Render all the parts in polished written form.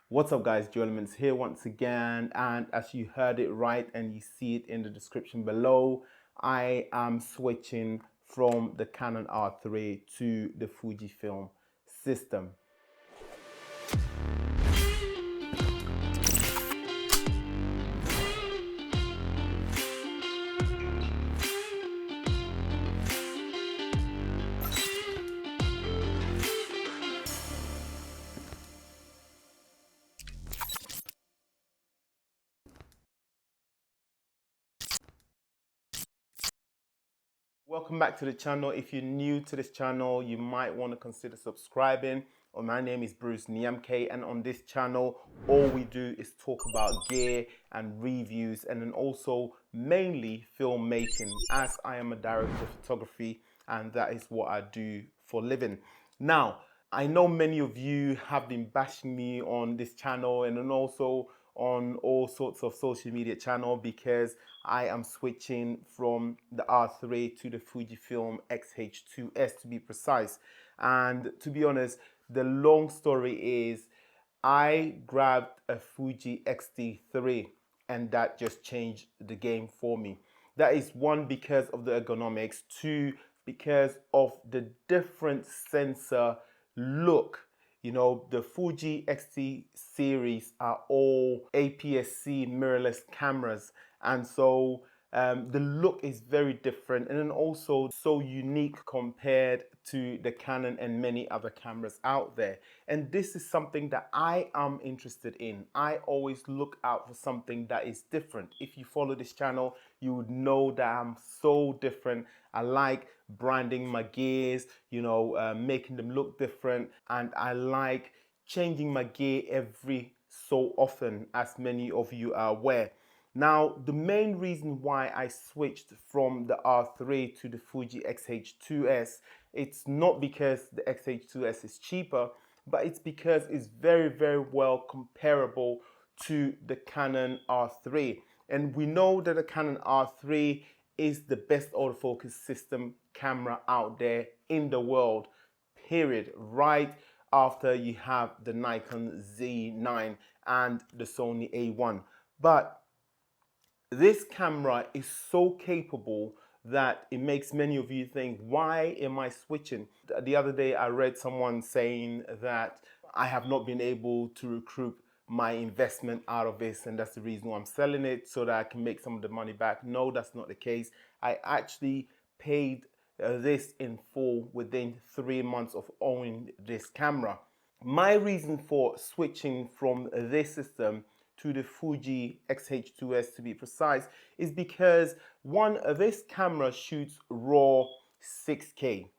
What's up guys, Joe Elements here once again, and as you heard it right and you see it in the description below, I am switching from the Canon R3 to the Fujifilm system. Welcome back to the channel. If you're new to this channel, you might want to consider subscribing. My name is Bruce Niamke, and on this channel, all we do is talk about gear and reviews, and then also mainly filmmaking, as I am a director of photography, and that is what I do for a living. Now, I know many of you have been bashing me on this channel and then also on all sorts of social media channel because I am switching from the R3 to the Fujifilm X-H2s to be precise. And to be honest, the long story is I grabbed a Fuji X-T3 and that just changed the game for me. That is one, because of the ergonomics, two, because of the different sensor look. You know, the Fuji X-T series are all APS-C mirrorless cameras, and so the look is very different and then also so unique compared to the Canon and many other cameras out there. And this is something that I am interested in. I always look out for something that is different. If you follow this channel, you would know that I'm so different. I like branding my gears, you know, making them look different, and I like changing my gear every so often, as many of you are aware. Now, the main reason why I switched from the R3 to the Fuji X-H2s, it's not because the X-H2s is cheaper, but it's because it's very, very well comparable to the Canon R3. And we know that the Canon R3 is the best autofocus system camera out there in the world, period. Right after you have the Nikon Z9 and the Sony A1. But this camera is so capable that it makes many of you think, why am I switching? The other day I read someone saying that I have not been able to recoup my investment out of this, and that's the reason why I'm selling it, so that I can make some of the money back. No, that's not the case. I actually paid this in full within 3 months of owning this camera. My reason for switching from this system to the Fuji X-H2s, to be precise, is because one, this camera shoots raw 6K.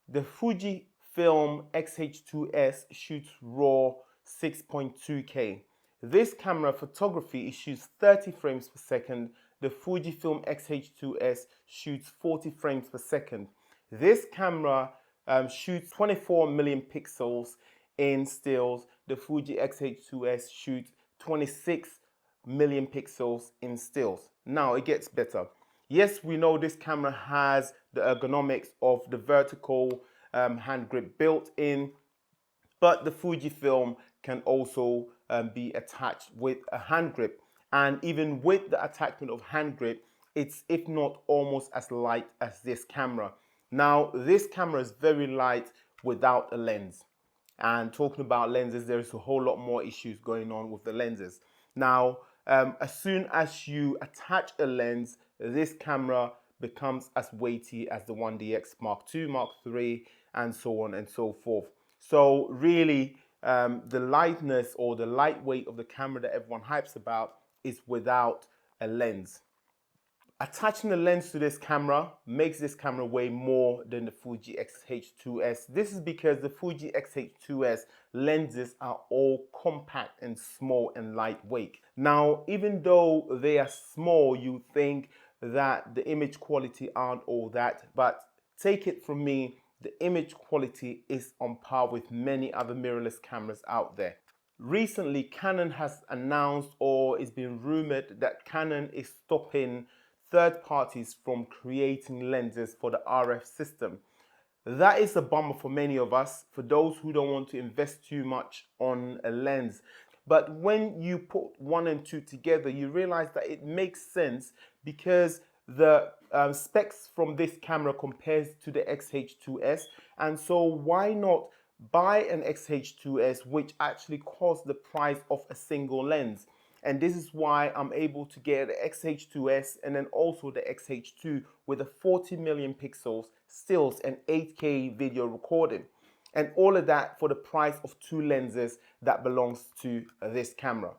The Fujifilm X-H2s shoots raw 6.2K. This camera photography, it shoots 30 frames per second. The Fujifilm X-H2s shoots 40 frames per second. This camera shoots 24 million pixels in stills. The Fuji X-H2s shoots 26 million pixels in stills. Now it gets better. Yes, we know this camera has the ergonomics of the vertical hand grip built in, but the Fujifilm can also be attached with a hand grip. And even with the attachment of hand grip, it's, if not almost as light as this camera. Now, this camera is very light without a lens. And talking about lenses, there is a whole lot more issues going on with the lenses. Now, as soon as you attach a lens, this camera becomes as weighty as the 1DX Mark II, Mark III, and so on and so forth. So really, the lightness or the lightweight of the camera that everyone hypes about is without a lens. Attaching the lens to this camera makes this camera weigh more than the Fuji X-H2s. This is because the Fuji X-H2s lenses are all compact and small and lightweight. Now, even though they are small, you think that the image quality aren't all that, but take it from me, the image quality is on par with many other mirrorless cameras out there. Recently, Canon has announced, or it's been rumored, that Canon is stopping third parties from creating lenses for the RF system. That is a bummer for many of us, for those who don't want to invest too much on a lens. But when you put one and two together, you realize that it makes sense because the specs from this camera compares to the X-H2s. And so why not buy an X-H2s, which actually costs the price of a single lens? And this is why I'm able to get the X-H2s and then also the X-H2 with a 40 million pixels stills and 8K video recording. And all of that for the price of two lenses that belongs to this camera.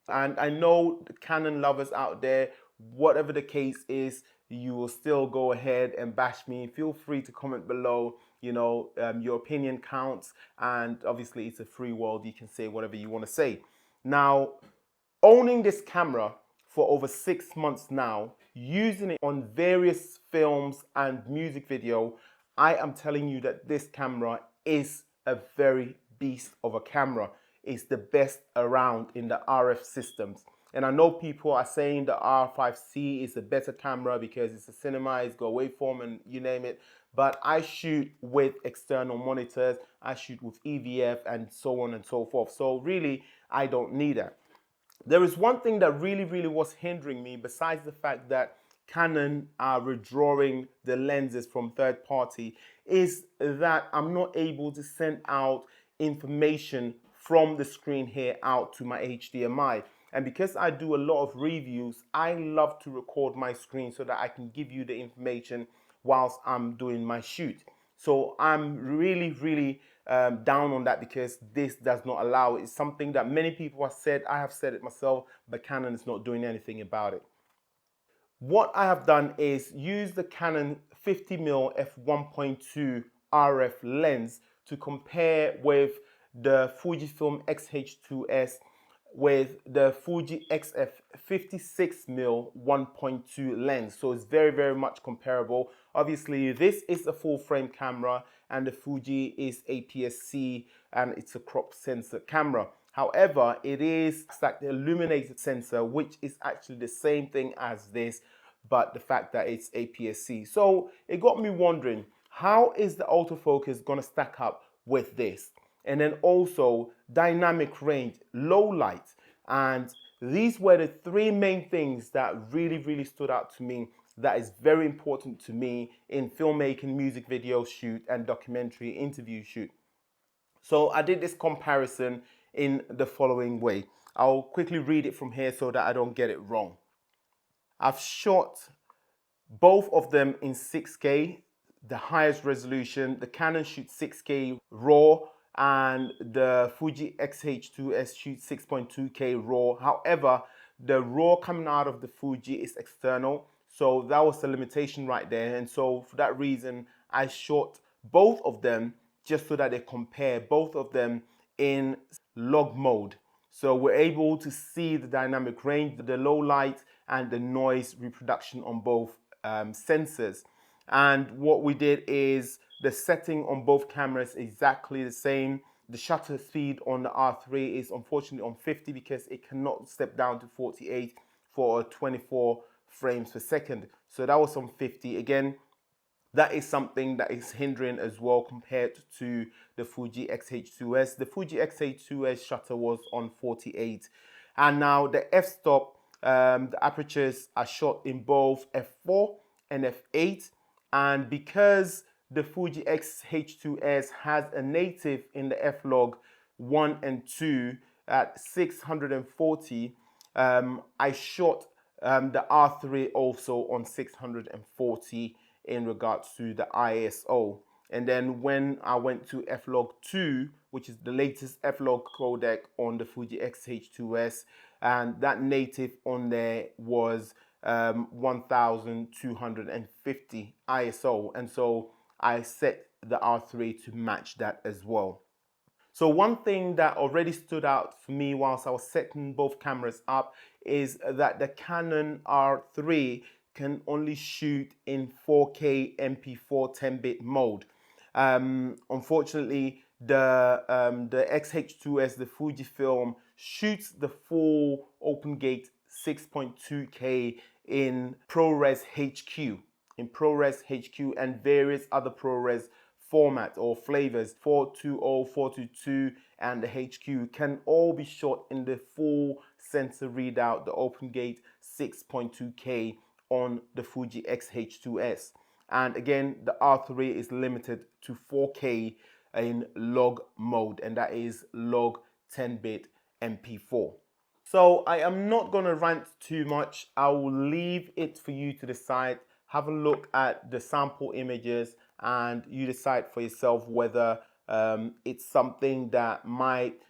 And I know the Canon lovers out there, whatever the case is, you will still go ahead and bash me. Feel free to comment below. Your opinion counts, and obviously it's a free world. You can say whatever you want to say. Now, owning this camera for over 6 months now, using it on various films and music video, I am telling you that this camera is a very beast of a camera. It's the best around in the RF systems. And I know people are saying the R5C is a better camera because it's a cinema, it's got waveform and you name it. But I shoot with external monitors, I shoot with EVF and so on and so forth. So really, I don't need that. There is one thing that really was hindering me, besides the fact that Canon are withdrawing the lenses from third party, is that I'm not able to send out information from the screen here out to my HDMI. And because I do a lot of reviews, I love to record my screen so that I can give you the information whilst I'm doing my shoot. So I'm really down on that because this does not allow it. It's something that many people have said. I have said it myself, but Canon is not doing anything about it. What I have done is use the Canon 50mm f1.2 RF lens to compare with the Fujifilm X-H2s with the Fuji XF 56mm 1.2 lens. So it's very much comparable. Obviously, this is a full frame camera and the Fuji is APS-C and it's a crop sensor camera. However, it is like the illuminated sensor, which is actually the same thing as this, but the fact that it's APS-C. So it got me wondering, how is the autofocus gonna stack up with this? And then also dynamic range, low light. And these were the three main things that really stood out to me, that is very important to me in filmmaking, music video shoot, and documentary interview shoot. So I did this comparison in the following way. I'll quickly read it from here so that I don't get it wrong. I've shot both of them in 6K, the highest resolution. The Canon shoots 6K RAW and the Fuji X-H2s shoots 6.2K RAW. However, the RAW coming out of the Fuji is external. So that was the limitation right there. And so for that reason, I shot both of them just so that they compare both of them in log mode. So we're able to see the dynamic range, the low light and the noise reproduction on both sensors. And what we did is the setting on both cameras is exactly the same. The shutter speed on the R3 is unfortunately on 50 because it cannot step down to 48 for 24 frames per second. So that was on 50. Again, that is something that is hindering as well compared to the Fuji X-H2s. The Fuji X-H2s shutter was on 48. And now the f-stop, the apertures are shot in both f4 and f8. And because the Fuji X-H2s has a native in the f-log 1 and 2 at 640, I shot the R3 also on 640 in regards to the ISO. And then when I went to f-log 2, which is the latest f-log codec on the Fuji X-H2s, and that native on there was 1250 ISO. And so I set the R3 to match that as well. So one thing that already stood out for me whilst I was setting both cameras up is that the Canon R3 can only shoot in 4K MP4 10-bit mode. Unfortunately, the X-H2s, the Fujifilm, shoots the full OpenGate 6.2K in ProRes HQ, and various other ProRes format or flavors, 420, 422, and the HQ can all be shot in the full sensor readout, the open gate 6.2K on the Fuji X-H2s. And again, the R3 is limited to 4K in log mode, and that is log 10-bit MP4. So I am not going to rant too much. I will leave it for you to decide. Have a look at the sample images and you decide for yourself whether it's something that might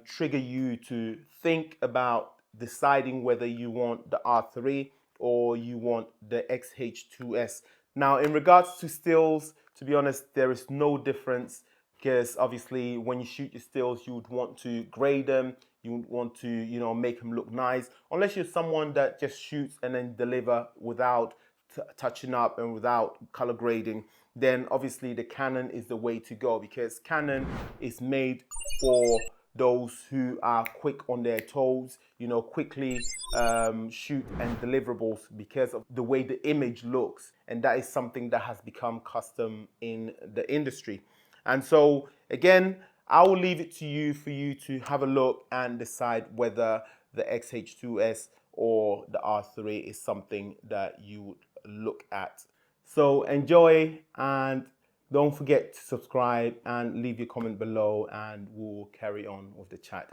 trigger you to think about deciding whether you want the R3 or you want the X-H2s. Now, in regards to stills, to be honest, there is no difference, because obviously when you shoot your stills, you would want to grade them, you would want to, make them look nice, unless you're someone that just shoots and then deliver without touching up and without color grading. Then obviously the Canon is the way to go, because Canon is made for those who are quick on their toes, quickly shoot and deliverables because of the way the image looks. And that is something that has become custom in the industry. And so again, I will leave it to you for you to have a look and decide whether the X-H2s or the R3 is something that you would look at. So enjoy, and don't forget to subscribe and leave your comment below, and we'll carry on with the chat.